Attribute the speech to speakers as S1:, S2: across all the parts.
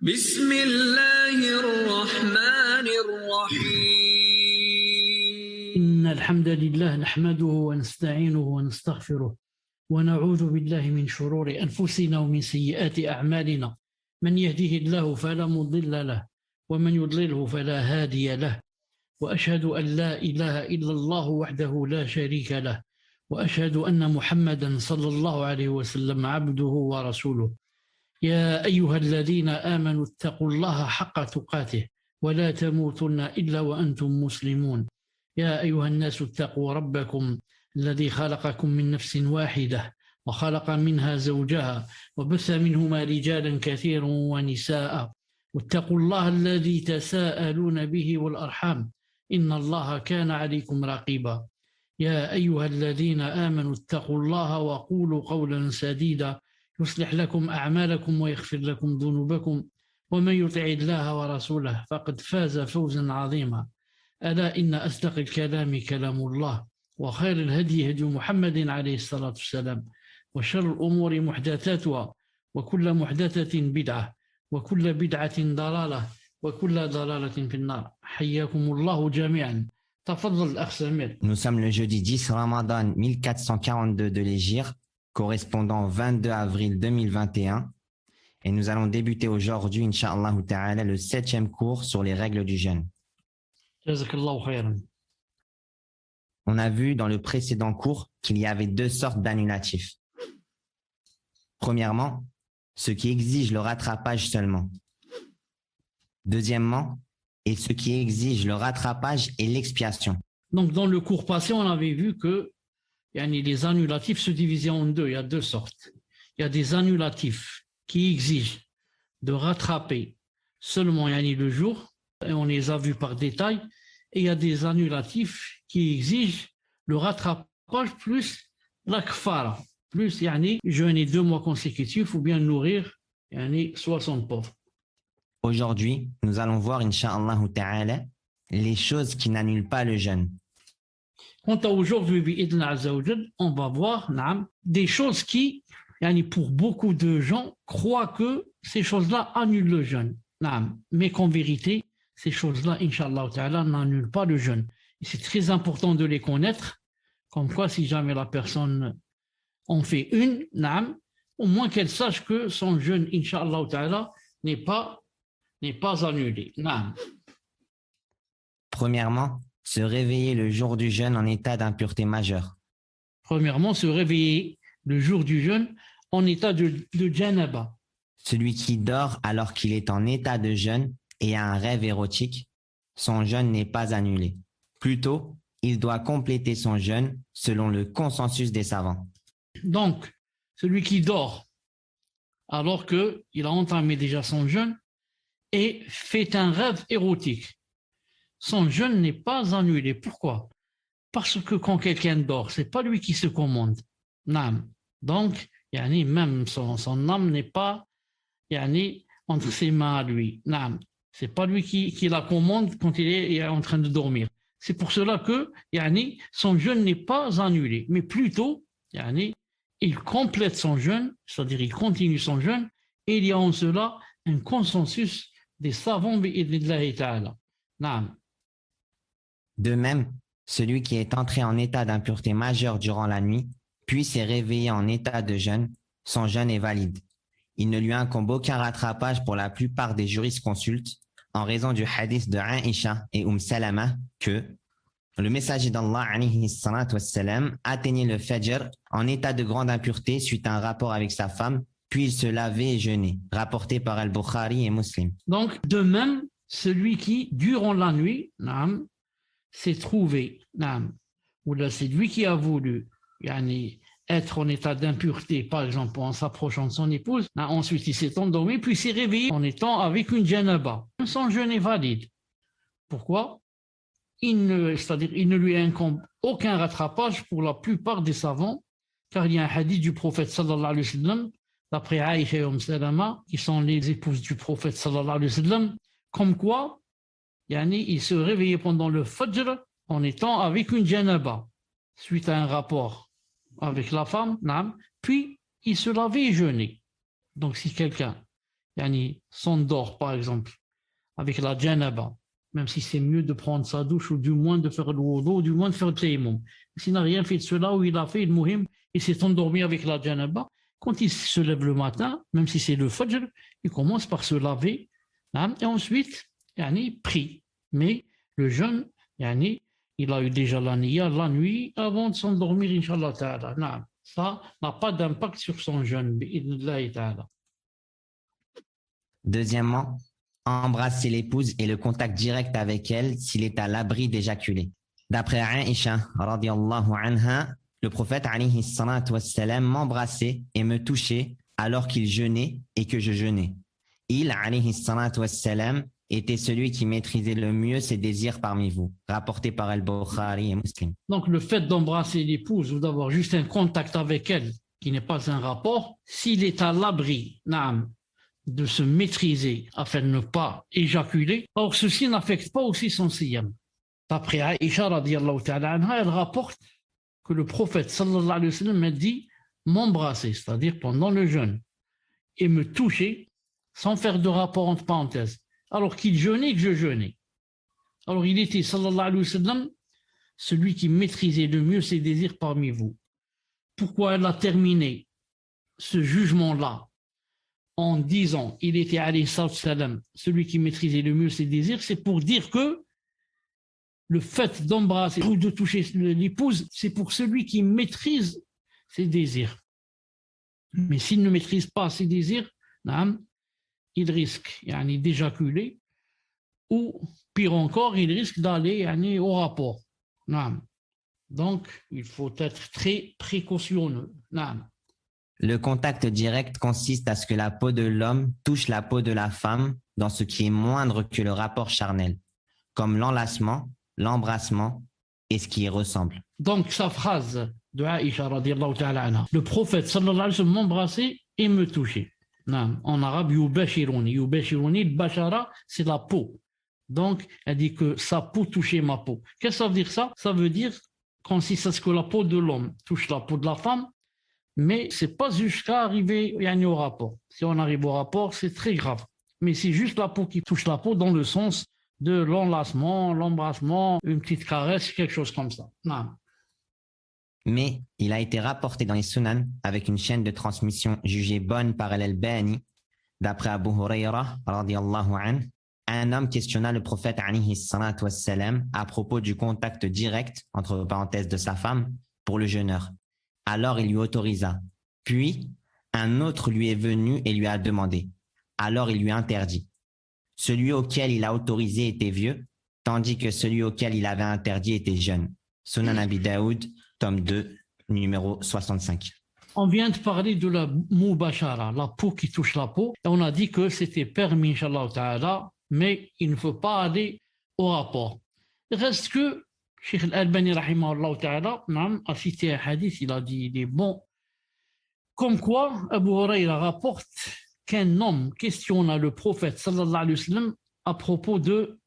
S1: بسم الله الرحمن الرحيم
S2: إن الحمد لله نحمده ونستعينه ونستغفره ونعوذ بالله من شرور أنفسنا ومن سيئات أعمالنا من يهده الله فلا مضل له ومن يضلله فلا هادي له وأشهد أن لا إله إلا الله وحده لا شريك له وأشهد أن محمدا صلى الله عليه وسلم عبده ورسوله يا أيها الذين آمنوا اتقوا الله حق تقاته ولا تموتن إلا وأنتم مسلمون يا أيها الناس اتقوا ربكم الذي خلقكم من نفس واحدة وخلق منها زوجها وبث منهما رجالا كثيرا ونساء واتقوا الله الذي تساءلون به والأرحام إن الله كان عليكم رقيبا يا أيها الذين آمنوا اتقوا الله وقولوا قولا سديدا يصلح لكم أعمالكم ويغفر لكم ذنوبكم ومن يطع الله ورسوله فقد فاز فوزا عظيما ألا إن أصدق الكلام كلام الله وخير الهدي هدي محمد عليه الصلاة والسلام وشر الأمور محدثاتها وكل محدثة بدعة وكل بدعة ضلالة وكل ضلالة في النار حياكم الله جميعا. تفضل أخ سمير.
S3: Nous sommes le jeudi 10 Ramadan 1442 de l'Hégire, correspondant au 22 avril 2021. Et nous allons débuter aujourd'hui, Inch'Allah Ta'ala, le 7e cours sur les règles du jeûne.
S2: Jazakallahu khayran.
S3: On a vu dans le précédent cours qu'il y avait deux sortes d'annulatifs. Premièrement, ceux qui exigent le rattrapage seulement. Deuxièmement, et ceux qui exigent le rattrapage et l'expiation.
S2: Donc dans le cours passé, on avait vu que les annulatifs se divisaient en deux. Il y a deux sortes. Il y a des annulatifs qui exigent de rattraper seulement le jour, et on les a vus par détail, et il y a des annulatifs qui exigent le rattrapage plus la kfara, plus jeûner 2 mois consécutifs ou bien nourrir 60 pauvres.
S3: Aujourd'hui, nous allons voir, Inch'Allah Ta'ala, les choses qui n'annulent pas le jeûne.
S2: Quant à aujourd'hui, on va voir des choses qui, pour beaucoup de gens, croient que ces choses-là annulent le jeûne. Mais qu'en vérité, ces choses-là, Inch'Allah Ta'ala, n'annulent pas le jeûne. Et c'est très important de les connaître, comme quoi si jamais la personne en fait une, au moins qu'elle sache que son jeûne, Inch'Allah Ta'ala, n'est pas annulé.
S3: Premièrement, se réveiller le jour du jeûne en état d'impureté majeure.
S2: Premièrement, se réveiller le jour du jeûne en état de janaba.
S3: Celui qui dort alors qu'il est en état de jeûne et a un rêve érotique, son jeûne n'est pas annulé. Plutôt, il doit compléter son jeûne selon le consensus des savants.
S2: Donc, celui qui dort alors qu'il a entamé déjà son jeûne et fait un rêve érotique, son jeûne n'est pas annulé. Pourquoi? Parce que quand quelqu'un dort, c'est pas lui qui se commande. Donc, même son âme n'est pas entre ses mains à lui. C'est pas lui qui la commande quand il est en train de dormir. C'est pour cela que son jeûne n'est pas annulé, mais plutôt il complète son jeûne, c'est-à-dire il continue son jeûne, et il y a en cela un consensus des savants bi'idhnillahi ta'ala.
S3: De même, celui qui est entré en état d'impureté majeure durant la nuit, puis s'est réveillé en état de jeûne, son jeûne est valide. Il ne lui incombe aucun rattrapage pour la plupart des jurisconsultes, en raison du hadith de Aïcha et Salama que le messager d'Allah alayhi salatu wassalam atteignait le fajr en état de grande impureté suite à un rapport avec sa femme, puis il se lavait et jeûnait, rapporté par Al-Bukhari et Muslim.
S2: Donc, de même, celui qui, durant la nuit, s'est trouvé, ou là c'est lui qui a voulu être en état d'impureté, par exemple en s'approchant de son épouse, ensuite il s'est endormi, puis s'est réveillé en étant avec une janaba. Son jeûne est valide. Pourquoi? C'est-à-dire il ne lui incombe aucun rattrapage pour la plupart des savants, car il y a un hadith du prophète sallallahu alayhi wa sallam, d'après Aïcha et Salama, qui sont les épouses du prophète sallallahu alayhi wa sallam, comme quoi il se réveillait pendant le fajr en étant avec une janaba, suite à un rapport avec la femme, puis il se lavait et jeûnait. Donc si quelqu'un s'endort par exemple avec la janaba, même si c'est mieux de prendre sa douche ou du moins de faire le wudu, ou du moins de faire le tayammum. S'il n'a rien fait de cela, ou il a fait le muhim, il s'est endormi avec la janaba, quand il se lève le matin, même si c'est le fajr, il commence par se laver, et ensuite, prie. Mais le jeûne, il a eu déjà la niya la nuit avant de s'endormir, Inch'Allah ta'ala. Ça n'a pas d'impact sur son jeûne, bi'idhnillahi ta'ala.
S3: Deuxièmement, embrasser l'épouse et le contact direct avec elle s'il est à l'abri d'éjaculer. D'après Aïcha, radiyallahu anha, le prophète alayhi salatu wassalam m'embrassait et me touchait alors qu'il jeûnait et que je jeûnais. Il, alayhi salatu wassalam, était celui qui maîtrisait le mieux ses désirs parmi vous, rapporté par Al-Bukhari et Muslim.
S2: Donc le fait d'embrasser l'épouse ou d'avoir juste un contact avec elle, qui n'est pas un rapport, s'il est à l'abri, de se maîtriser afin de ne pas éjaculer, or ceci n'affecte pas aussi son siyam. D'après Aïcha radiyallahu ta'ala anha, elle rapporte que le prophète sallallahu alayhi wa sallam a dit m'embrasser, c'est-à-dire pendant le jeûne, et me toucher sans faire de rapport entre parenthèses, alors qu'il jeûnait et que je jeûnais. Alors il était sallallahu alayhi wa sallam celui qui maîtrisait le mieux ses désirs parmi vous. Pourquoi elle a terminé ce jugement-là en disant il était alayhi salam celui qui maîtrisait le mieux ses désirs, c'est pour dire que le fait d'embrasser ou de toucher l'épouse, c'est pour celui qui maîtrise ses désirs. Mais s'il ne maîtrise pas ses désirs, il risque d'éjaculer ou pire encore, il risque d'aller au rapport. Donc, il faut être très précautionneux.
S3: Le contact direct consiste à ce que la peau de l'homme touche la peau de la femme dans ce qui est moindre que le rapport charnel, comme l'enlacement, l'embrassement et ce qui y ressemble.
S2: Donc, sa phrase de Aïcha, radiyallahu ta'ala anha, le prophète sallallahu alayhi wa sallam m'embrassait et me touchait. En arabe, yubashiruni. Yubashiruni, le bashara, c'est la peau. Donc, elle dit que sa peau touchait ma peau. Qu'est-ce que ça veut dire ça? Ça veut dire consiste à ce que la peau de l'homme touche la peau de la femme, mais ce n'est pas jusqu'à arriver au rapport. Si on arrive au rapport, c'est très grave. Mais c'est juste la peau qui touche la peau dans le sens de l'enlacement, l'embrassement, une petite caresse, quelque chose comme ça.
S3: Mais il a été rapporté dans les Sunan avec une chaîne de transmission jugée bonne par Al-Albani, d'après Abu Huraira, radiyallahu anhu, un homme questionna le prophète alayhi salatu wassalam à propos du contact direct, entre parenthèses, de sa femme pour le jeûneur. Alors il lui autorisa. Puis, un autre lui est venu et lui a demandé. Alors il lui interdit. Celui auquel il a autorisé était vieux, tandis que celui auquel il avait interdit était jeune. Sunan Abi Daoud, tome 2, numéro 65.
S2: On vient de parler de la mubashara, la peau qui touche la peau, et on a dit que c'était permis, Inch'Allah ta'ala, mais il ne faut pas aller au rapport. Il reste que Cheikh Al-Albani rahimahullah ta'ala a cité un hadith, il a dit il est bon. Comme quoi, Abu Huraira rapporte qu'un homme questionna le prophète sallallahu alayhi wa sallam à propos de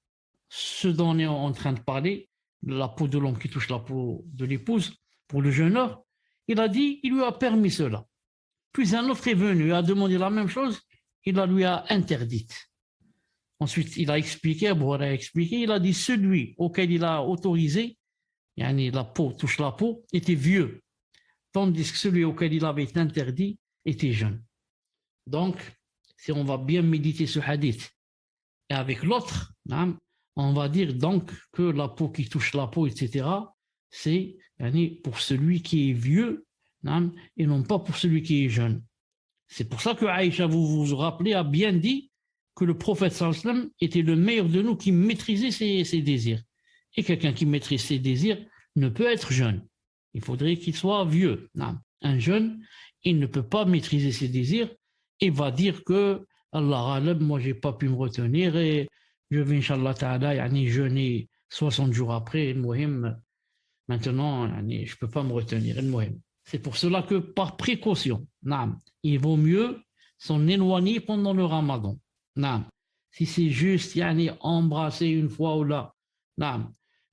S2: ce dont on est en train de parler, de la peau de l'homme qui touche la peau de l'épouse pour le jeûneur. Il a dit, il lui a permis cela. Puis un autre est venu, a demandé la même chose, il la lui a interdite. Ensuite, il a expliqué, Abu Huraira a expliqué, il a dit celui auquel il a autorisé, la peau touche la peau, était vieux, tandis que celui auquel il avait interdit était jeune. Donc, si on va bien méditer ce hadith, et avec l'autre, on va dire donc que la peau qui touche la peau, etc., c'est pour celui qui est vieux, et non pas pour celui qui est jeune. C'est pour ça que Aïcha, vous vous rappelez, a bien dit que le prophète sallallahu alayhi wa sallam était le meilleur de nous qui maîtrisait ses désirs. Et quelqu'un qui maîtrise ses désirs ne peut être jeune. Il faudrait qu'il soit vieux. Un jeune, il ne peut pas maîtriser ses désirs et va dire que Allah alam, moi j'ai pas pu me retenir et je vais Inch'Allah ta'ala jeûner 60 jours après, maintenant je peux pas me retenir. C'est pour cela que par précaution, il vaut mieux s'en éloigner pendant le Ramadan. Si c'est juste embrasser une fois ou là,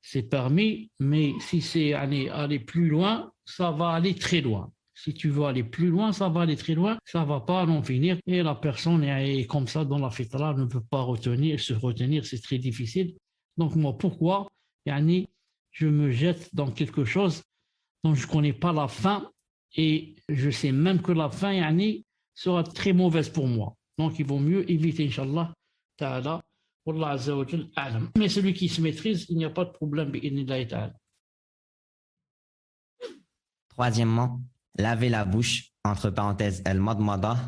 S2: c'est permis, mais si c'est aller plus loin, ça va aller très loin. Si tu veux aller plus loin, ça va aller très loin, ça va pas en finir. Et la personne est comme ça dans la fitra, ne peut pas se retenir, c'est très difficile. Donc moi, pourquoi yani, je me jette dans quelque chose dont je ne connais pas la fin et je sais même que la fin yani, sera très mauvaise pour moi. Donc il vaut mieux éviter, Inch'Allah, ta'ala, Wallah Azza wa Jal, a'lam. Mais celui qui se maîtrise, il n'y a pas de problème, bi'idhnillahi ta'ala.
S3: Troisièmement, laver la bouche, entre parenthèses, al-madmada,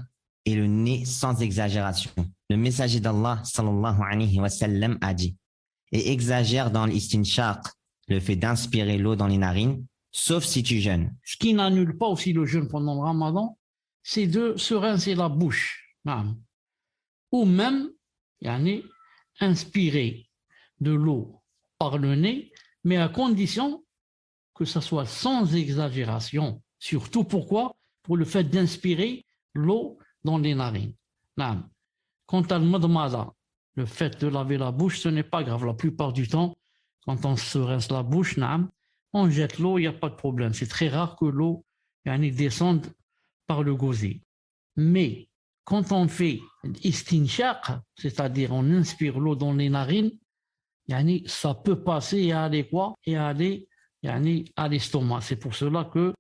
S3: et le nez sans exagération. Le messager d'Allah, sallallahu alayhi wa sallam, a dit, et exagère dans l'istinshaq, le fait d'inspirer l'eau dans les narines, sauf si tu jeûnes.
S2: Ce qui n'annule pas aussi le jeûne pendant le ramadan, c'est de se rincer la bouche. Ou même, yani, inspirer de l'eau par le nez, mais à condition que ça soit sans exagération. Surtout pourquoi? Pour le fait d'inspirer l'eau dans les narines. Quant à le le fait de laver la bouche, ce n'est pas grave. La plupart du temps, quand on se rince la bouche, on jette l'eau, il n'y a pas de problème. C'est très rare que l'eau descende par le gosier. Mais quand on fait istinshaq, c'est-à-dire on inspire l'eau dans les narines, ça peut passer et aller quoi? Et aller à l'estomac. C'est pour cela que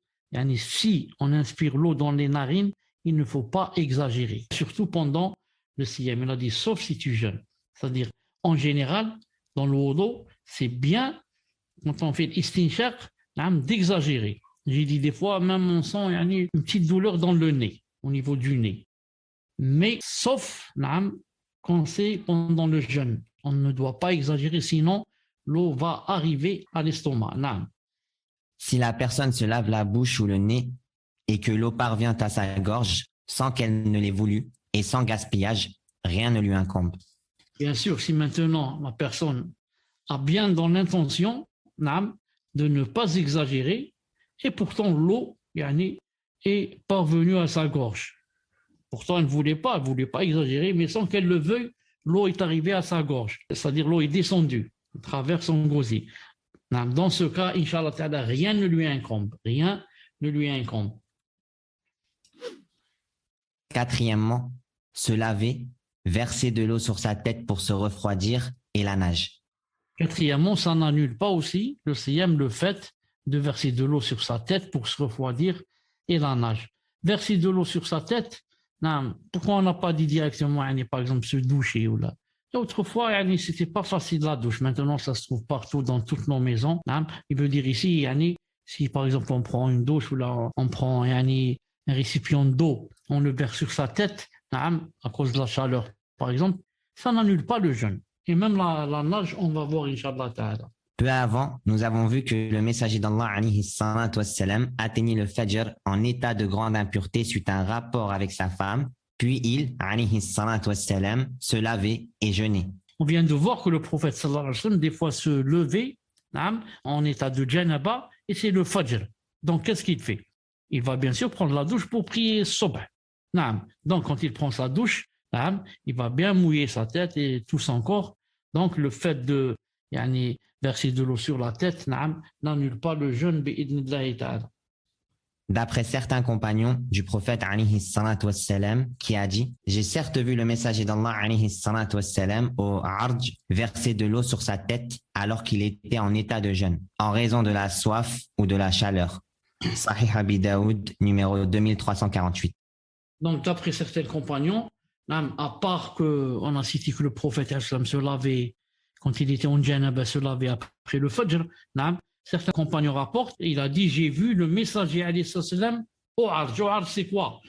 S2: si on inspire l'eau dans les narines, il ne faut pas exagérer. Surtout pendant le siyam. Il a dit sauf si tu jeûnes. C'est-à-dire, en général, dans le wudu, c'est bien, quand on fait l'istinshaq, d'exagérer. J'ai dit des fois, même on sent une petite douleur dans le nez, au niveau du nez. Mais sauf quand c'est pendant le jeûne. On ne doit pas exagérer, sinon l'eau va arriver à l'estomac.
S3: Si la personne se lave la bouche ou le nez et que l'eau parvient à sa gorge sans qu'elle ne l'ait voulu et sans gaspillage, rien ne lui incombe.
S2: Bien sûr, si maintenant la personne a bien dans l'intention de ne pas exagérer et pourtant l'eau est parvenue à sa gorge. Pourtant, elle ne voulait pas exagérer, mais sans qu'elle le veuille, l'eau est arrivée à sa gorge. C'est-à-dire l'eau est descendue à travers son gosier. Dans ce cas, Inch'Allah ta'ala, rien ne lui incombe. Rien ne lui incombe.
S3: Quatrièmement, se laver, verser de l'eau sur sa tête pour se refroidir et la nage.
S2: Quatrièmement, ça n'annule pas aussi le siyam, le fait de verser de l'eau sur sa tête pour se refroidir et la nage. Verser de l'eau sur sa tête, pourquoi on n'a pas dit directement, par exemple, se doucher ou là? Autrefois, c'était pas facile la douche. Maintenant, ça se trouve partout dans toutes nos maisons. Il veut dire ici, si par exemple on prend une douche ou là on prend un récipient d'eau, on le verse sur sa tête, à cause de la chaleur, par exemple, ça n'annule pas le jeûne. Et même la nage, on va voir, Inch'Allah ta'ala.
S3: Peu avant, nous avons vu que le messager d'Allah alayhi salatu wassalam atteignit le fajr en état de grande impureté suite à un rapport avec sa femme, puis il, alayhi salatu wassalam, se lavait et jeûnait.
S2: On vient de voir que le prophète sallallahu alayhi wa sallam des fois se levait en état de janaba et c'est le fajr. Donc qu'est-ce qu'il fait? Il va bien sûr prendre la douche pour prier subh. Donc quand il prend sa douche, il va bien mouiller sa tête et tout son corps. Donc le fait de verser de l'eau sur la tête n'annule pas le jeûne bi'idhnillahi ta'ala.
S3: D'après certains compagnons du prophète alayhi salatu wassalam, qui a dit « J'ai certes vu le messager d'Allah alayhi salatu wassalam au Arj verser de l'eau sur sa tête alors qu'il était en état de jeûne, en raison de la soif ou de la chaleur. » Sahih Abi Daoud, numéro 2348.
S2: Donc d'après certains compagnons, à part qu'on a cité que le prophète se lavait quand il était en janaba, se lavait après le fajr, certains compagnons rapportent, il a dit, j'ai vu le messager alayhi salam au Arj. Au Arj, c'est quoi?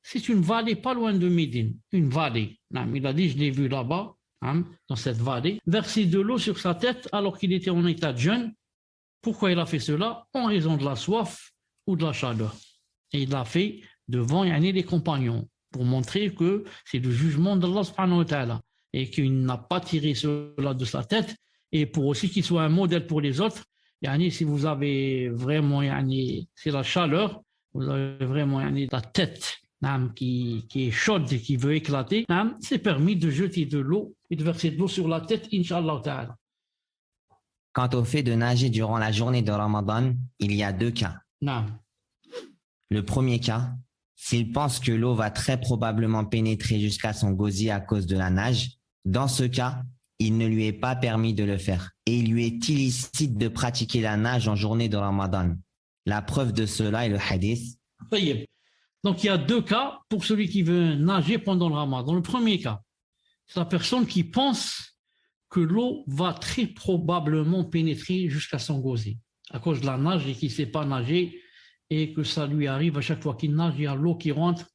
S2: C'est une vallée pas loin de Médine, une vallée. Il a dit, je l'ai vu là-bas, dans cette vallée, verser de l'eau sur sa tête alors qu'il était en état de jeûne. Pourquoi il a fait cela? En raison de la soif ou de la chaleur. Et il l'a fait devant les compagnons pour montrer que c'est le jugement d'Allah subhanahu wa ta'ala et qu'il n'a pas tiré cela de sa tête et pour aussi qu'il soit un modèle pour les autres. Si vous avez vraiment, c'est la chaleur, vous avez vraiment la tête qui est chaude et qui veut éclater, c'est permis de jeter de l'eau et de verser de l'eau sur la tête, Inch'Allah ta'ala.
S3: Quant au fait de nager durant la journée de Ramadan, il y a deux cas. Le premier cas, s'il pense que l'eau va très probablement pénétrer jusqu'à son gosier à cause de la nage, dans ce cas, il ne lui est pas permis de le faire et il lui est illicite de pratiquer la nage en journée de Ramadan. La preuve de cela est le hadith.
S2: طيب. Donc il y a deux cas pour celui qui veut nager pendant le ramadan. Le premier cas, c'est la personne qui pense que l'eau va très probablement pénétrer jusqu'à son gosier à cause de la nage et qu'il ne sait pas nager et que ça lui arrive à chaque fois qu'il nage, il y a l'eau qui rentre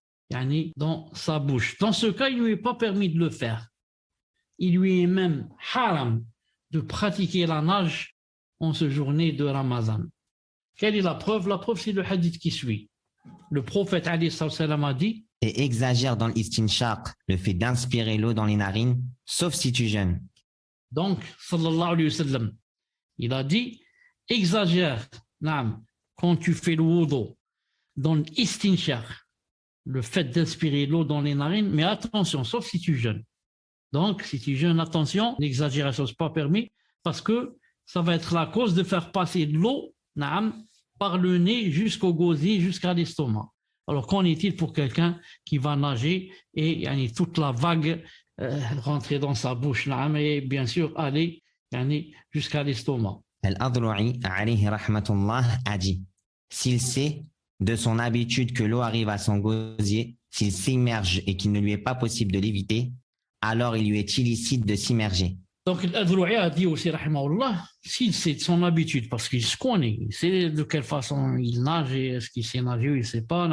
S2: dans sa bouche. Dans ce cas, il ne lui est pas permis de le faire. Il lui est même haram de pratiquer la nage en ce journée de Ramadan. Quelle est la preuve? La preuve, c'est le hadith qui suit. Le prophète alayhi salam a dit
S3: Et exagère dans l'istinshaq, le fait d'inspirer l'eau dans les narines, sauf si tu jeûnes.
S2: donc, sallallahu alayhi wa sallam, il a dit exagère quand tu fais le wudu dans l'istinshaq, le fait d'inspirer l'eau dans les narines, mais attention, sauf si tu jeûnes. Donc, si tu jeûnes, attention, l'exagération n'est pas permis parce que ça va être la cause de faire passer l'eau par le nez jusqu'au gosier, jusqu'à l'estomac. Alors, qu'en est-il pour quelqu'un qui va nager et toute la vague rentrer dans sa bouche et bien sûr aller jusqu'à l'estomac?
S3: Al-Adlu'i, alayhi rahmatullah, a dit, s'il sait de son habitude que l'eau arrive à son gosier, s'il s'immerge et qu'il ne lui est pas possible de l'éviter, alors il lui est illicite de s'immerger.
S2: Donc, Al-Adlu'i a dit aussi, rahimahullah, s'il sait de son habitude, parce qu'il se connaît, il sait de quelle façon il nage et est-ce qu'il sait nager ou il ne sait pas,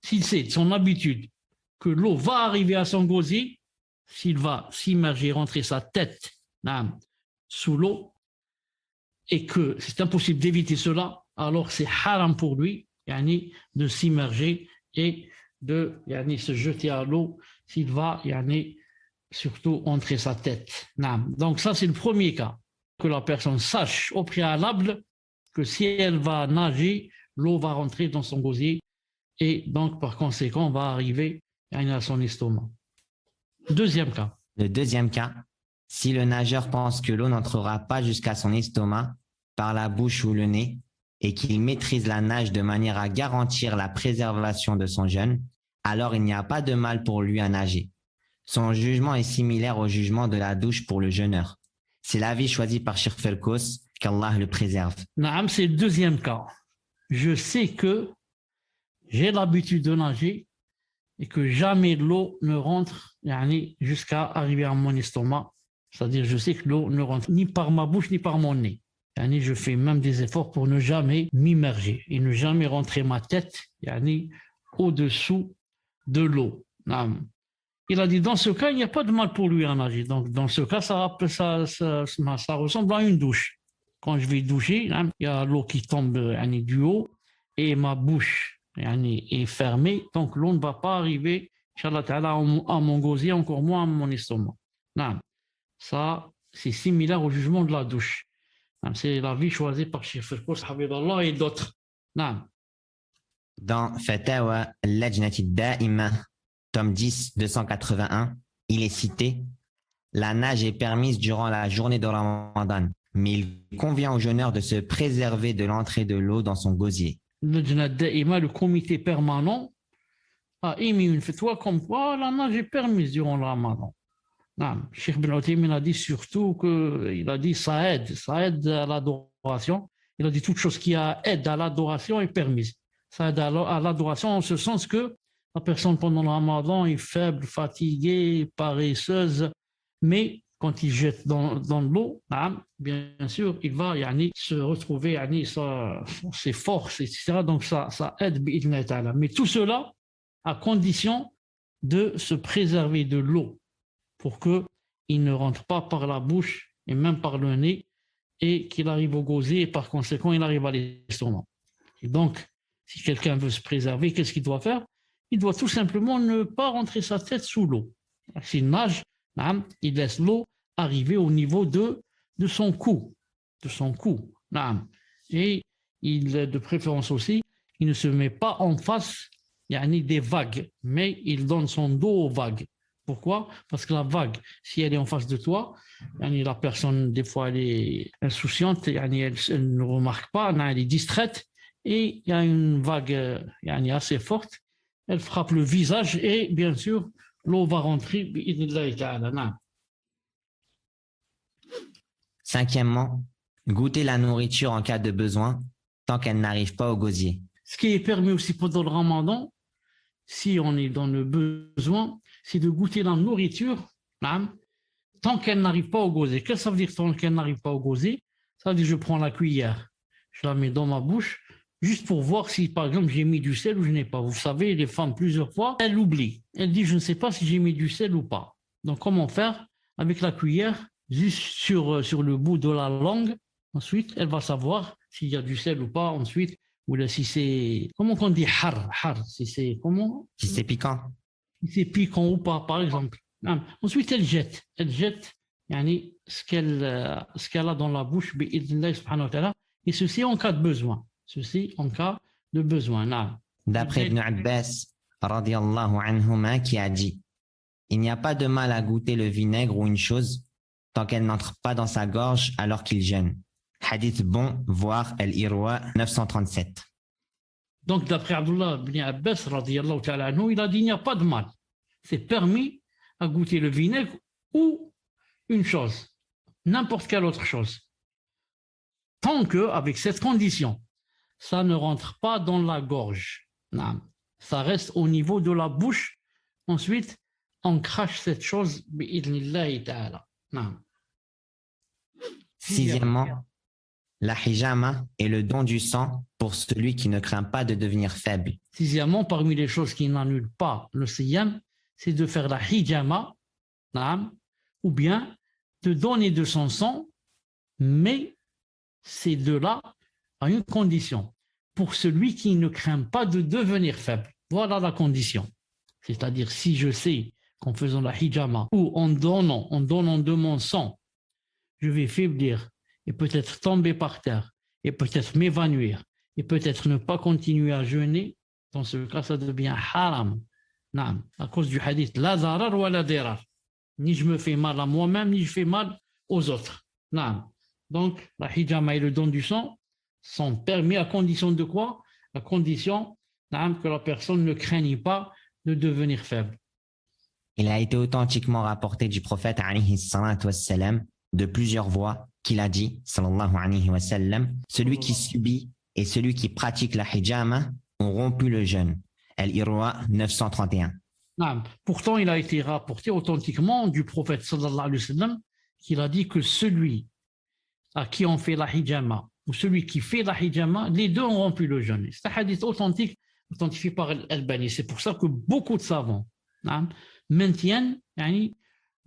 S2: s'il sait de son habitude que l'eau va arriver à son gosier, s'il va s'immerger, rentrer sa tête sous l'eau, et que c'est impossible d'éviter cela, alors c'est haram pour lui de s'immerger et de se jeter à l'eau s'il va surtout entrer sa tête. Donc ça c'est le premier cas, que la personne sache au préalable que si elle va nager, l'eau va rentrer dans son gosier et donc par conséquent va arriver à son estomac. Deuxième cas.
S3: Le deuxième cas, si le nageur pense que l'eau n'entrera pas jusqu'à son estomac par la bouche ou le nez et qu'il maîtrise la nage de manière à garantir la préservation de son jeûne, alors il n'y a pas de mal pour lui à nager. Son jugement est similaire au jugement de la douche pour le jeûneur. C'est l'avis choisi par Cheikh Felkos, qu'Allah le préserve.
S2: C'est le deuxième cas. Je sais que j'ai l'habitude de nager et que jamais l'eau ne rentre jusqu'à arriver à mon estomac. C'est-à-dire, je sais que l'eau ne rentre ni par ma bouche ni par mon nez. Je fais même des efforts pour ne jamais m'immerger et ne jamais rentrer ma tête au-dessous de l'eau. Il a dit, dans ce cas, il n'y a pas de mal pour lui à nager. Donc, dans ce cas, ça ressemble à une douche. Quand je vais doucher, il y a l'eau qui tombe du haut et ma bouche est fermée. Donc, l'eau ne va pas arriver, Inch'Allah ta'ala, à mon gosier, encore moins à mon estomac. Ça, c'est similaire au jugement de la douche. C'est l'avis choisi par Cheikh Felkos, Habibullah et d'autres.
S3: Dans Fatawa al-Lajnati Da'ima, tome 10, 281, il est cité « La nage est permise durant la journée de Ramadan, mais il convient au jeûneur de se préserver de l'entrée de l'eau dans son gosier. »
S2: Le comité permanent a émis une fatwa comme quoi la nage est permise durant le Ramadan. Cheikh Ben Uthaymin a dit surtout qu'il a dit ça aide à l'adoration. Il a dit toute chose qui aide à l'adoration est permise. Ça aide à l'adoration en ce sens que la personne pendant le Ramadan est faible, fatiguée, paresseuse, mais quand il jette dans l'eau, bien sûr, il va se retrouver ses forces, etc. Donc ça aide, mais tout cela à condition de se préserver de l'eau pour qu'il ne rentre pas par la bouche et même par le nez et qu'il arrive au gosier et par conséquent il arrive à l'estomac. Et donc, si quelqu'un veut se préserver, qu'est-ce qu'il doit faire? Il doit tout simplement ne pas rentrer sa tête sous l'eau. S'il nage, il laisse l'eau arriver au niveau de son cou. Et de préférence aussi, il ne se met pas en face des vagues, mais il donne son dos aux vagues. Pourquoi? Parce que la vague, si elle est en face de toi, la personne, des fois, elle est insouciante, elle ne remarque pas, elle est distraite, et il y a une vague assez forte, elle frappe le visage et bien sûr, l'eau va rentrer. Bi'idhnillahi ta'ala. Naam.
S3: Cinquièmement, goûter la nourriture en cas de besoin tant qu'elle n'arrive pas au gosier.
S2: Ce qui est permis aussi pendant le ramadan, si on est dans le besoin, c'est de goûter la nourriture naam, tant qu'elle n'arrive pas au gosier. Qu'est-ce que ça veut dire tant qu'elle n'arrive pas au gosier? Ça veut dire que je prends la cuillère, je la mets dans ma bouche, juste pour voir si, par exemple, j'ai mis du sel ou je n'ai pas. Vous savez, les femmes, plusieurs fois, elles oublient. Elles disent, je ne sais pas si j'ai mis du sel ou pas. Donc, comment faire? Avec la cuillère, juste sur le bout de la langue. Ensuite, elle va savoir s'il y a du sel ou pas. Ensuite, ou là, si c'est, comment on dit har, si c'est, comment?
S3: Si c'est piquant.
S2: Si c'est piquant ou pas, par exemple. Ensuite, elle jette ce qu'elle a dans la bouche, bi'idhnillah subhanahu wa ta'ala, et ceci en cas de besoin. Ceci en cas de besoin.
S3: D'après Ibn Abbas, radiyallahu anhuma, qui a dit « Il n'y a pas de mal à goûter le vinaigre ou une chose tant qu'elle n'entre pas dans sa gorge alors qu'il jeûne. » Hadith bon, voire Al-Irwa 937.
S2: Donc, d'après Abdullah ibn Abbas, radiyallahu ta'ala anhu, il a dit il n'y a pas de mal. C'est permis à goûter le vinaigre ou une chose, n'importe quelle autre chose. Tant que, avec cette condition, ça ne rentre pas dans la gorge. Non. Ça reste au niveau de la bouche. Ensuite, on crache cette chose, bi'idhnillahi ta'ala. Non.
S3: Sixièmement, la hijama est le don du sang pour celui qui ne craint pas de devenir faible.
S2: Sixièmement, parmi les choses qui n'annulent pas le siyam, c'est de faire la hijama, ou bien de donner de son sang, mais ces deux-là à une condition, pour celui qui ne craint pas de devenir faible. Voilà la condition. C'est-à-dire, si je sais qu'en faisant la hijama ou en donnant de mon sang, je vais faiblir et peut-être tomber par terre et peut-être m'évanouir et peut-être ne pas continuer à jeûner, dans ce cas, ça devient haram. Non, à cause du hadith, la zarar wa la dirar. Ni je me fais mal à moi-même, ni je fais mal aux autres. Non. Donc, la hijama et le don du sang sont permis à condition de quoi? À condition que la personne ne craigne pas de devenir faible.
S3: Il a été authentiquement rapporté du prophète alayhi salatu wassalam, de plusieurs voix qu'il a dit, sallallahu alayhi wa sallam, celui qui subit et celui qui pratique la hijama ont rompu le jeûne. Al-Irwa 931.
S2: Pourtant, il a été rapporté authentiquement du prophète sallallahu alayhi wa sallam qu'il a dit que celui à qui on fait la hijama ou celui qui fait la hijama, les deux ont rompu le jeûne. C'est un hadith authentique, authentifié par Al-Albani. C'est pour ça que beaucoup de savants maintiennent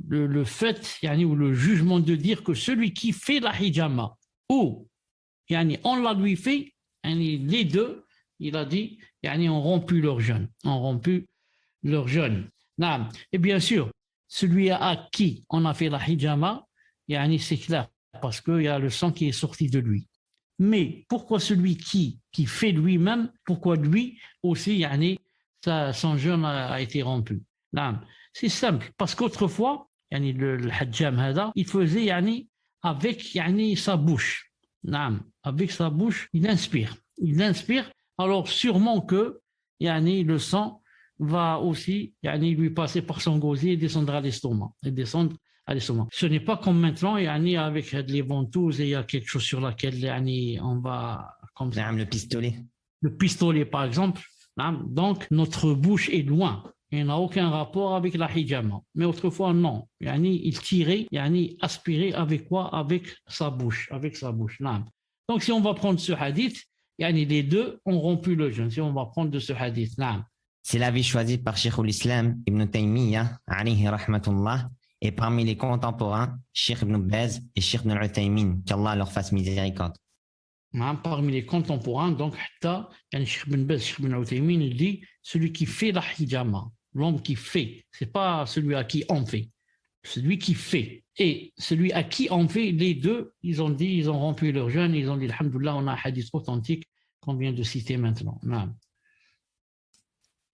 S2: le fait ou le jugement de dire que celui qui fait la hijama ou on la lui fait, les deux, il a dit, ont rompu leur jeûne. Ont rompu leur jeûne. Et bien sûr, celui à qui on a fait la hijama, c'est clair, parce qu'il y a le sang qui est sorti de lui. Mais pourquoi celui qui fait lui-même, pourquoi lui aussi, son jeûne a été rompu? C'est simple, parce qu'autrefois, le hajjam, il faisait avec sa bouche. Avec sa bouche, il inspire. Alors sûrement que le sang va aussi lui passer par son gosier et descendre à l'estomac. Ce n'est pas comme maintenant, avec les ventouses et il y a quelque chose sur laquelle on va... Comme ça.
S3: Le pistolet.
S2: Le pistolet, par exemple. Donc, notre bouche est loin. Il n'a aucun rapport avec la hijama. Mais autrefois, non. Il tirait, aspirait avec quoi? Avec sa bouche. Donc, si on va prendre ce hadith, les deux ont rompu le jeûne. Si on va prendre de ce hadith.
S3: C'est l'avis choisi par Cheikh al-Islam Ibn Taymiyyah, alayhi rahmatullah, et parmi les contemporains, Cheikh Ibn Baz et Cheikh Ibn al-Uthaymin, qu'Allah leur fasse miséricorde.
S2: Parmi les contemporains, donc, Cheikh Ibn Baz, Cheikh Ibn al-Uthaymin, il dit celui qui fait la hijama, l'homme qui fait, c'est pas celui à qui on fait, celui qui fait. Et celui à qui on fait, les deux, ils ont rompu leur jeûne, ils ont dit, alhamdoulilah, on a un hadith authentique qu'on vient de citer maintenant.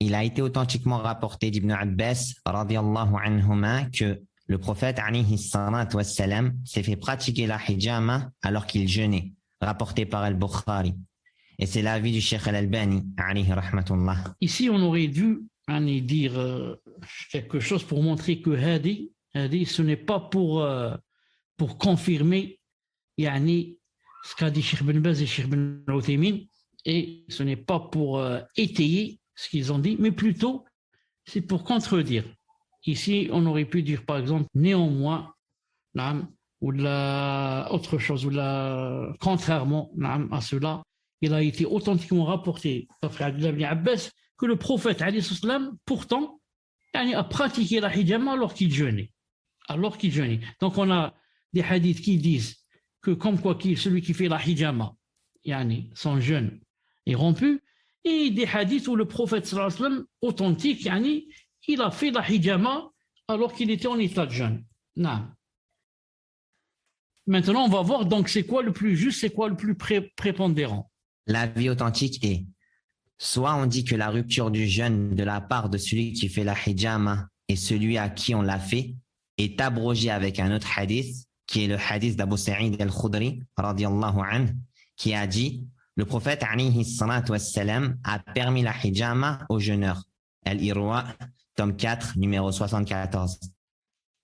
S3: Il a été authentiquement rapporté d'Ibn Abbas, radiyallahu anhuma, que le prophète, alayhi salatu wassalam, s'est fait pratiquer la hijama alors qu'il jeûnait, rapporté par Al-Bukhari. Et c'est l'avis du Cheikh Al-Albani, alayhi rahmatullah.
S2: Ici, on aurait dû dire quelque chose pour montrer que hadi, ce n'est pas pour confirmer ce qu'a dit Cheikh Ben Baz et Cheikh Ben Uthaymin, et ce n'est pas pour étayer ce qu'ils ont dit, mais plutôt c'est pour contredire. Ici, on aurait pu dire par exemple néanmoins, ou autre chose, ou contrairement à cela, il a été authentiquement rapporté d'après Abdullah ibn Abbas que le prophète pourtant a pratiqué la hijama alors qu'il jeûnait. Donc on a des hadiths qui disent que comme quoi celui qui fait la hijama, son jeûne est rompu, et des hadiths où le prophète authentique, il a fait la hijama alors qu'il était en état de jeûne. Maintenant, on va voir donc c'est quoi le plus juste, c'est quoi le plus prépondérant.
S3: L'avis authentique est, soit on dit que la rupture du jeûne de la part de celui qui fait la hijama et celui à qui on l'a fait est abrogée avec un autre hadith, qui est le hadith d'Abu Sa'id al-Khudri, radiyallahu anhu, qui a dit, le prophète, alayhi salatu wassalam, a permis la hijama aux jeûneurs. Al-Irwa, tome 4, numéro 74.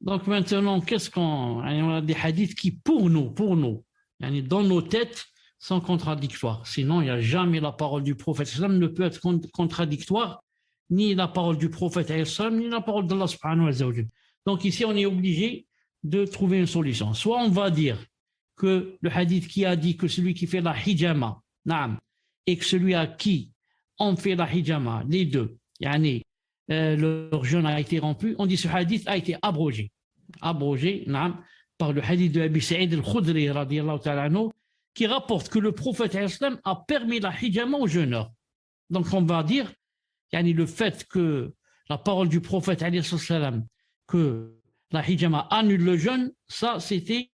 S2: Donc maintenant, on a des hadiths qui, pour nous, dans nos têtes, sont contradictoires. Sinon, il n'y a jamais la parole du prophète ne peut être contradictoire, ni la parole du prophète ni la parole d'Allah subhanahu wa ta'ala. Donc ici, on est obligé de trouver une solution. Soit on va dire que le hadith qui a dit que celui qui fait la hijama, et que celui à qui on fait la hijama, les deux, leur jeûne a été rompu, on dit ce hadith a été abrogé par le hadith de Abi Sa'id al-Khudri radiyallahu ta'ala anhu, qui rapporte que le prophète a permis la hijama aux jeûneurs. Donc on va dire le fait que la parole du prophète que la hijama annule le jeûne, ça c'était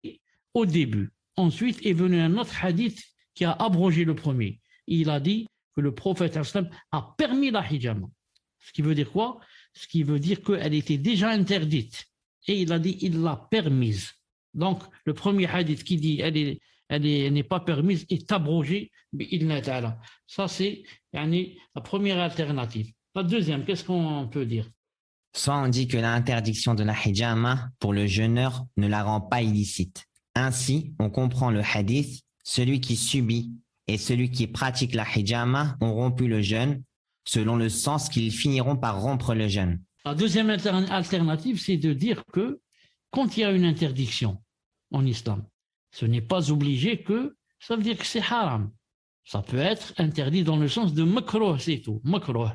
S2: au début. Ensuite est venu un autre hadith qui a abrogé le premier. Il a dit que le prophète a permis la hijama. Ce qui veut dire quoi? Ce qui veut dire qu'elle était déjà interdite. Et il a dit il l'a permise. Donc le premier hadith qui dit elle n'est pas permise est abrogée. Ça c'est la première alternative. La deuxième, qu'est-ce qu'on peut dire?
S3: Soit on dit que l'interdiction de la hijama pour le jeûneur ne la rend pas illicite. Ainsi, on comprend le hadith, celui qui subit et celui qui pratique la hijama ont rompu le jeûne, selon le sens qu'ils finiront par rompre le jeûne.
S2: La deuxième alternative, c'est de dire que quand il y a une interdiction en islam, ce n'est pas obligé que ça veut dire que c'est haram. Ça peut être interdit dans le sens de makruh, c'est tout. Makruh,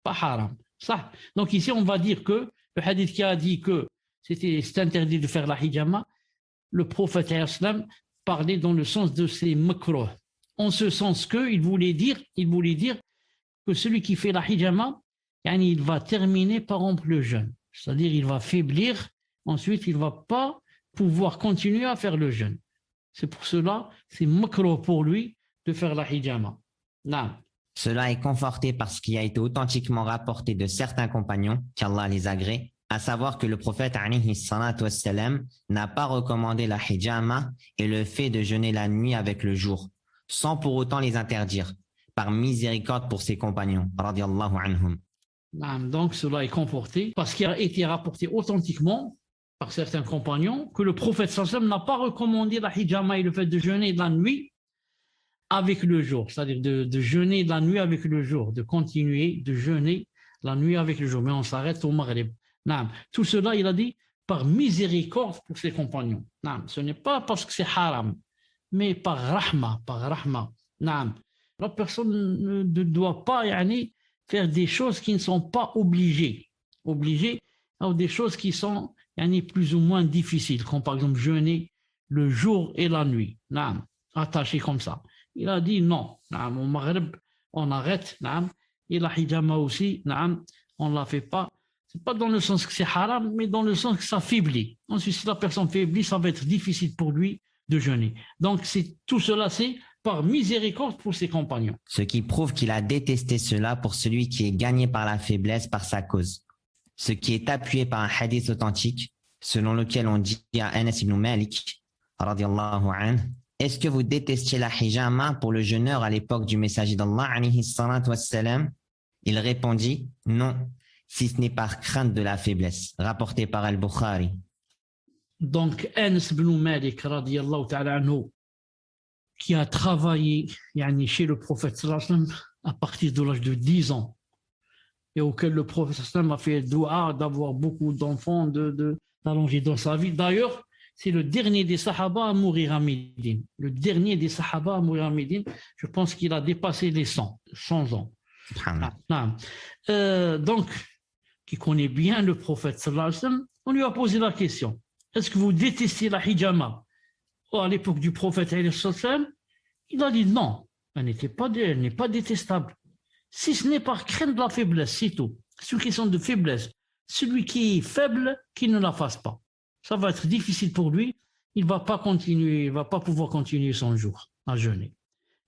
S2: pas haram. Ça. Donc ici, on va dire que le hadith qui a dit que c'est interdit de faire la hijama, le prophète parlait dans le sens de ces makruh. En ce sens qu'il voulait dire que celui qui fait la hijama, il va terminer par rompre le jeûne. C'est-à-dire il va faiblir, ensuite il ne va pas pouvoir continuer à faire le jeûne. C'est pour cela, c'est makruh pour lui de faire la hijama.
S3: Cela est conforté par ce qui a été authentiquement rapporté de certains compagnons, qu'Allah les agrée, à savoir que le prophète alayhi salatu wassalam n'a pas recommandé la hijama et le fait de jeûner la nuit avec le jour, sans pour autant les interdire, par miséricorde pour ses compagnons, radiyallahu anhum.
S2: Donc cela est conforté parce qu'il a été rapporté authentiquement par certains compagnons que le prophète sallam n'a pas recommandé la hijama et le fait de jeûner la nuit avec le jour, c'est-à-dire de jeûner la nuit avec le jour, de continuer de jeûner la nuit avec le jour, mais on s'arrête au maghrib. Tout cela, il a dit, par miséricorde pour ses compagnons. Ce n'est pas parce que c'est haram, mais par rahma. La personne ne doit pas faire des choses qui ne sont pas obligées ou des choses qui sont plus ou moins difficiles, comme par exemple jeûner le jour et la nuit, attachés comme ça. Il a dit non, au Maghreb, on arrête, et la hijama aussi, on ne la fait pas. Ce n'est pas dans le sens que c'est haram, mais dans le sens que ça faiblit. Ensuite, si la personne faiblit, ça va être difficile pour lui de jeûner. Donc, tout cela, c'est par miséricorde pour ses compagnons.
S3: Ce qui prouve qu'il a détesté cela pour celui qui est gagné par la faiblesse par sa cause. Ce qui est appuyé par un hadith authentique, selon lequel on dit à Anas ibn Malik, radiyallahu anhu, est-ce que vous détestiez la hijama pour le jeûneur à l'époque du messager d'Allah, alayhi salatu wassalam? Il répondit, non, si ce n'est par crainte de la faiblesse, rapporté par Al-Bukhari.
S2: Donc, Anas ibn Malik, radiyallahu ta'ala anhu, qui a travaillé chez le prophète sallallahu alayhi wa sallam à partir de l'âge de 10 ans, et auquel le prophète sallallahu alayhi wa sallam a fait dua d'avoir beaucoup d'enfants, d'allonger dans sa vie. D'ailleurs, c'est le dernier des Sahaba à mourir à Médine. Le dernier des Sahaba à mourir à Médine, je pense qu'il a dépassé les 100 ans. Donc, qui connaît bien le prophète sallallahu alayhi wa sallam, on lui a posé la question, est-ce que vous détestez la hijama? À l'époque du prophète sallallahu alayhi wa sallam, il a dit non, elle n'est pas détestable. Si ce n'est par crainte de la faiblesse, c'est tout. C'est une question de faiblesse. Celui qui est faible, qu'il ne la fasse pas. Ça va être difficile pour lui, il ne va pas pouvoir continuer son jour à jeûner.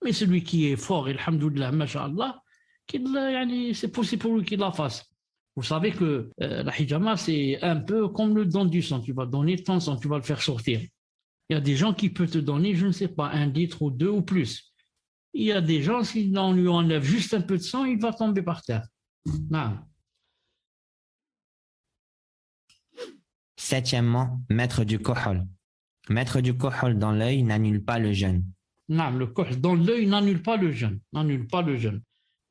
S2: Mais celui qui est fort, alhamdoulilah, masha'Allah, c'est possible pour lui qu'il la fasse. Vous savez que la hijama, c'est un peu comme le don du sang. Tu vas donner ton sang, tu vas le faire sortir. Il y a des gens qui peuvent te donner, je ne sais pas, 1 litre ou 2 ou plus. Il y a des gens, si on lui enlève juste un peu de sang, il va tomber par terre. Non.
S3: Septièmement, mettre du kohol. Mettre du kohol dans l'œil n'annule pas le jeûne.
S2: Non, le kohol dans l'œil n'annule pas le jeûne.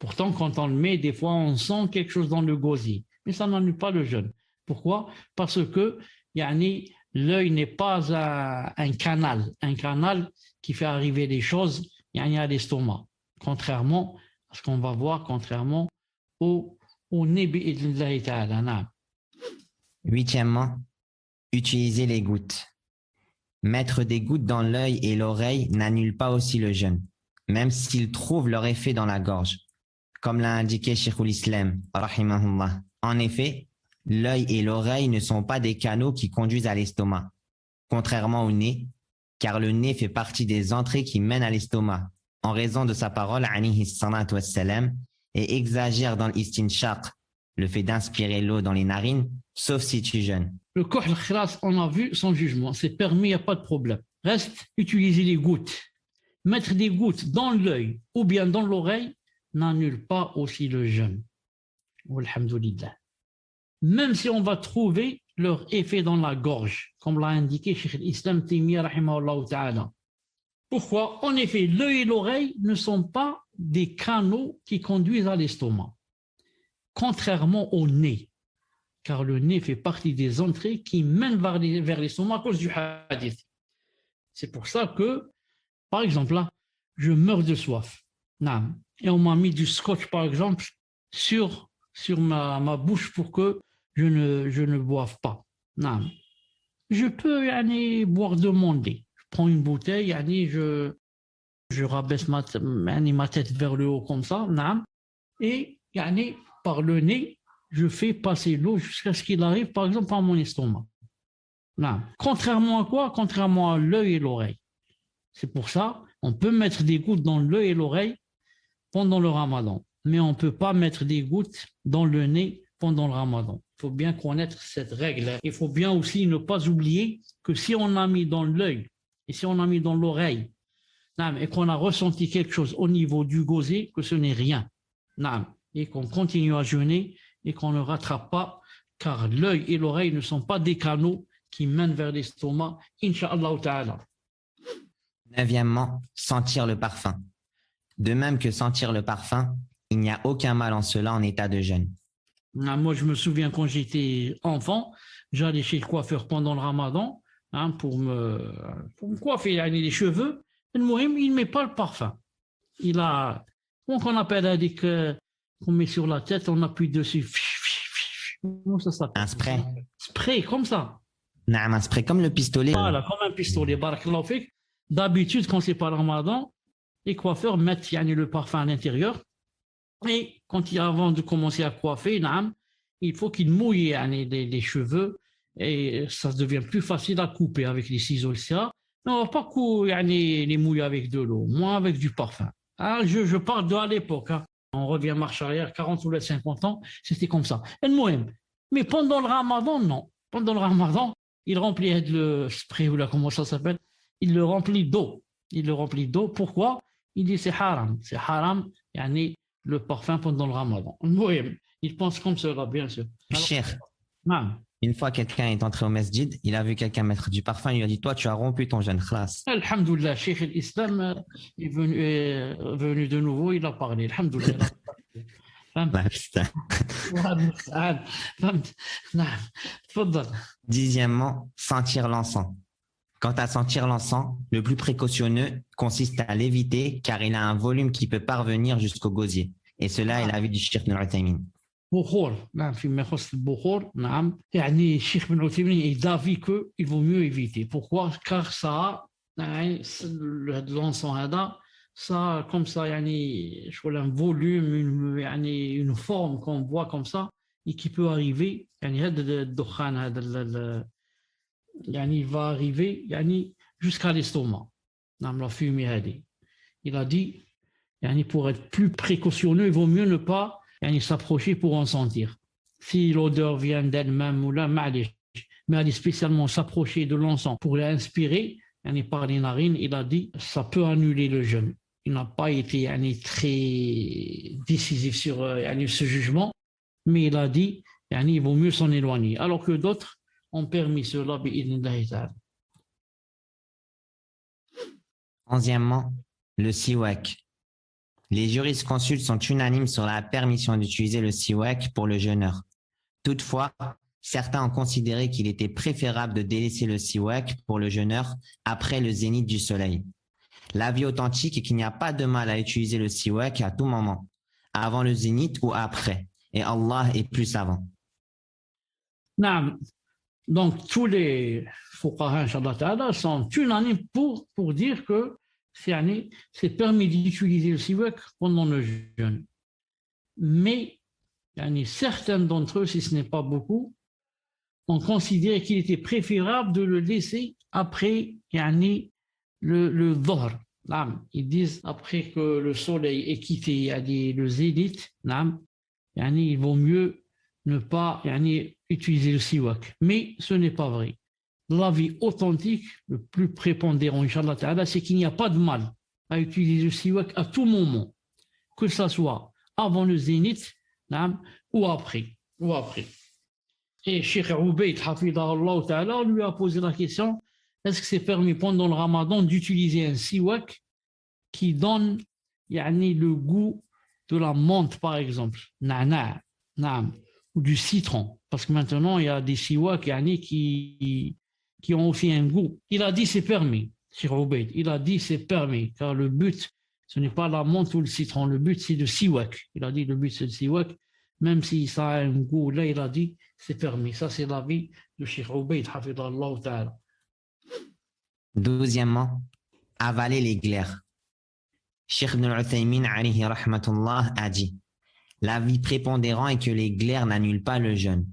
S2: Pourtant, quand on le met, des fois, on sent quelque chose dans le gosier. Mais ça n'annule pas le jeûne. Pourquoi? Parce que l'œil n'est pas un canal qui fait arriver les choses à l'estomac. Contrairement à ce qu'on va voir, contrairement au nez.
S3: Huitièmement, utiliser les gouttes. Mettre des gouttes dans l'œil et l'oreille n'annule pas aussi le jeûne, même s'ils trouvent leur effet dans la gorge, comme l'a indiqué Cheikhul Islam, rahimahullah. En effet, l'œil et l'oreille ne sont pas des canaux qui conduisent à l'estomac, contrairement au nez, car le nez fait partie des entrées qui mènent à l'estomac, en raison de sa parole, alayhi salatu wassalam, et exagère dans l'istinshaq, le fait d'inspirer l'eau dans les narines, sauf si tu jeûnes.
S2: Le kohl khras, on a vu son jugement, c'est permis, il n'y a pas de problème. Reste, utiliser les gouttes. Mettre des gouttes dans l'œil ou bien dans l'oreille n'annule pas aussi le jeûne. Alhamdulillah. Même si on va trouver leur effet dans la gorge, comme l'a indiqué Cheikh al-Islam Taymiyya rahimahullah ta'ala. Pourquoi? En effet, l'œil et l'oreille ne sont pas des canaux qui conduisent à l'estomac, contrairement au nez, car le nez fait partie des entrées qui mènent vers l'estomac à cause du hadith. C'est pour ça que, par exemple, là, je meurs de soif. Et on m'a mis du scotch, par exemple, sur ma bouche pour que je ne boive pas. Je peux boire de mon lait. Je prends une bouteille, je rabaisse ma tête vers le haut comme ça, et par le nez, je fais passer l'eau jusqu'à ce qu'il arrive, par exemple, par mon estomac. Contrairement à quoi? Contrairement à l'œil et l'oreille. C'est pour ça, on peut mettre des gouttes dans l'œil et l'oreille pendant le ramadan, mais on ne peut pas mettre des gouttes dans le nez pendant le ramadan. Il faut bien connaître cette règle. Il faut bien aussi ne pas oublier que si on a mis dans l'œil et si on a mis dans l'oreille et qu'on a ressenti quelque chose au niveau du gosier, que ce n'est rien, et qu'on continue à jeûner et qu'on ne rattrape pas, car l'œil et l'oreille ne sont pas des canaux qui mènent vers l'estomac, Inch'Allah ta'ala.
S3: Neuvièmement, sentir le parfum. De même que sentir le parfum, il n'y a aucun mal en cela en état de jeûne.
S2: Moi, je me souviens quand j'étais enfant, j'allais chez le coiffeur pendant le ramadan pour me coiffer les cheveux. Il ne met pas le parfum. Il a, qu'on appelle qu'on met sur la tête, on appuie dessus. Comment ça s'appelle?
S3: Un spray.
S2: Spray, comme ça.
S3: Un spray comme le pistolet.
S2: Voilà, comme un pistolet. Barakallahu fik. D'habitude, quand c'est pas le ramadan, les coiffeurs mettent le parfum à l'intérieur. Et avant de commencer à coiffer, il faut qu'ils mouillent les cheveux et ça devient plus facile à couper avec les ciseaux. Mais on ne va pas les mouiller avec de l'eau, moins avec du parfum. Je parle de à l'époque. On revient marche arrière, 40 ou 50 ans, c'était comme ça. Mais pendant le ramadan, non. Pendant le ramadan, il remplit le spray, ou là, comment ça s'appelle? Il le remplit d'eau. il le remplit d'eau. Pourquoi? Il dit c'est haram. C'est haram, yani, le parfum pendant le ramadan. Il pense comme cela, bien sûr. Alors,
S3: Cheikh,
S2: naam.
S3: une fois quelqu'un est entré au masjid, il a vu quelqu'un mettre du parfum, il lui a dit, toi, tu as rompu ton jeûne, khlas.
S2: Alhamdulillah, Cheikh l'Islam est venu de nouveau, il a parlé. Alhamdulillah. فهمت؟
S3: Ouais, putain.
S2: الله المستعان. فهمت؟ نعم تفضل.
S3: Dixièmement, sentir l'encens. Quant à sentir l'encens, le plus précautionneux consiste à l'éviter car il a un volume qui peut parvenir jusqu'au gosier. Et cela est l'avis du Cheikh Ibn Uthaymin.
S2: بخور نعم فيما يخص البخور نعم يعني الشيخ بن عثيمين est d'avis que il vaut mieux éviter. Pourquoi? Car ça يعني l'encens هذا ça comme ça يعني شغل un volume يعني une forme qu'on voit comme ça et qui peut arriver يعني هذا الدخان هذا يعني il va arriver يعني jusqu'à l'estomac. نعم la fumée هذه. Il a dit يعني pour être plus précautionneux il vaut mieux ne pas يعني s'approcher pour en sentir. Si l'odeur vient d'elle-même ou là, معليش. Mais aller spécialement s'approcher de l'encens pour l'inspirer, يعني par les narines, il a dit, ça peut annuler le jeûne. Il n'a pas été يعني, très décisif sur يعني, ce jugement, mais il a dit, يعني, il vaut mieux s'en éloigner. Alors que d'autres ont permis cela, bi'idhnillahi ta'ala.
S3: Onzièmement, le siwak. Les jurisconsultes sont unanimes sur la permission d'utiliser le siwak pour le jeûneur. Toutefois, certains ont considéré qu'il était préférable de délaisser le siwak pour le jeûneur après le zénith du soleil. L'avis authentique est qu'il n'y a pas de mal à utiliser le siwak à tout moment, avant le zénith ou après, et Allah est plus savant.
S2: نعم. Donc tous les fuqaha, inchallah ta'ala, sont unanimes pour dire que c'est permis d'utiliser le siwak pendant le jeûne. Mais certains d'entre eux, si ce n'est pas beaucoup, ont considéré qu'il était préférable de le laisser après le dhuhr. Ils disent après que le soleil ait quitté le zénith, il vaut mieux ne pas utiliser le siwak. Mais ce n'est pas vrai. L'avis authentique, le plus prépondérant, Inch'Allah Ta'ala, c'est qu'il n'y a pas de mal à utiliser le siwak à tout moment, que ce soit avant le zénith ou après. Et Cheikh Ubayd, Hafidahullah Ta'ala, lui a posé la question, est-ce que c'est permis pendant le ramadan d'utiliser un siwak qui donne le goût de la menthe, par exemple, ou du citron, parce que maintenant il y a des siwaks qui ont aussi un goût. Il a dit c'est permis, Cheikh Ubayd. Il a dit c'est permis, car le but, ce n'est pas la menthe ou le citron, le but c'est le siwak. Il a dit le but c'est le siwak, même si ça a un goût, là il a dit c'est permis. Ça c'est l'avis de Cheikh Ubayd, hafidallah ta'ala.
S3: Douzièmement, avaler les glaires. Cheikh Ibn al-Uthaymin alayhi rahmatullah a dit, l'avis prépondérant est que les glaires n'annulent pas le jeûne,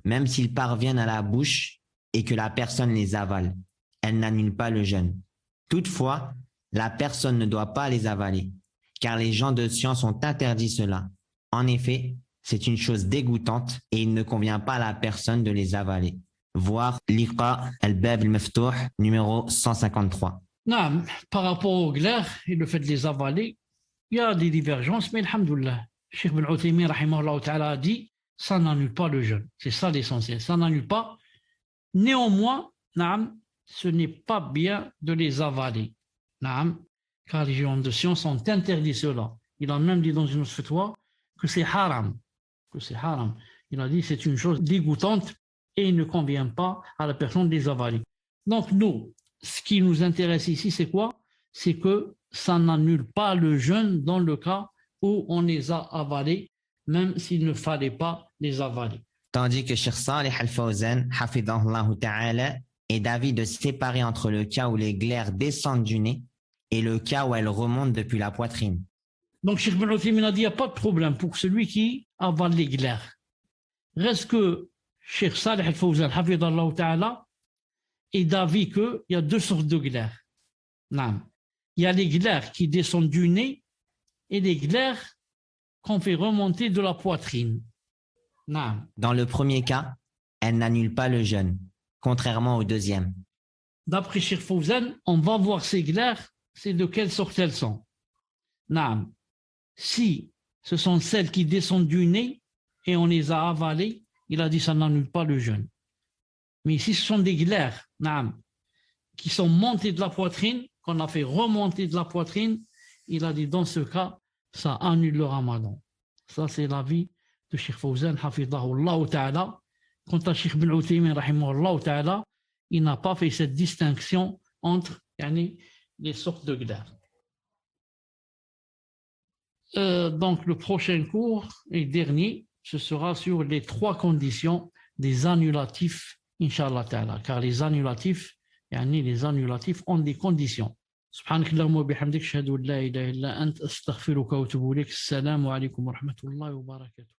S3: même s'ils parviennent à la bouche et que la personne les avale. Elles n'annulent pas le jeûne. Toutefois, la personne ne doit pas les avaler, car les gens de science ont interdit cela. En effet, c'est une chose dégoûtante et il ne convient pas à la personne de les avaler. Voir Liqa al-Bab al-Maftuh numéro 153.
S2: Non, par rapport aux glaires et le fait de les avaler, il y a des divergences, mais alhamdoulilah, Cheikh Ibn Uthaymin rahimahullah ta'ala a dit, ça n'annule pas le jeûne. C'est ça l'essentiel, ça n'annule pas. Néanmoins, ce n'est pas bien de les avaler, car les gens de science ont interdit cela. Il a même dit dans une autre fatwa que c'est haram. Il a dit c'est une chose dégoûtante et il ne convient pas à la personne de les avaler. Donc nous, ce qui nous intéresse ici, c'est quoi? C'est que ça n'annule pas le jeûne dans le cas où on les a avalés, même s'il ne fallait pas les avaler.
S3: Tandis que Cheikh Salih al-Fawzan, hafidahullah ta'ala, est d'avis de séparer entre le cas où les glaires descendent du nez et le cas où elles remontent depuis la poitrine.
S2: Donc Cheikh Ibn Uthaymin a dit, il n'y a pas de problème pour celui qui avale les glaires. Reste que Cheikh Salih al-Fawzan, hafidahullah ta'ala, est d'avis qu'il y a deux sortes de glaires. Il y a les glaires qui descendent du nez et les glaires qu'on fait remonter de la poitrine.
S3: Dans le premier cas, elles n'annulent pas le jeûne, contrairement au deuxième.
S2: D'après Cheikh Fawzan, on va voir ces glaires c'est de quelle sorte elles sont. Naam. Si ce sont celles qui descendent du nez et on les a avalées, il a dit ça n'annule pas le jeûne. Mais si ce sont des glaires, naam, qui sont montées de la poitrine, qu'on a fait remonter de la poitrine, il a dit dans ce cas, ça annule le ramadan. Ça, c'est l'avis de Cheikh Fawzan, hafidahullah ta'ala. Quant à Cheikh bin Uthaymin, rahimahullah ta'ala, il n'a pas fait cette distinction entre les sortes de glaires. Donc, le prochain cours et dernier, ce sera sur les 3 conditions des annulatifs, Inch'Allah ta'ala. Car les annulatifs ont des conditions. سبحانك اللهم وبحمدك اشهد ان لا اله الا انت استغفرك واتوب اليك السلام عليكم ورحمه الله وبركاته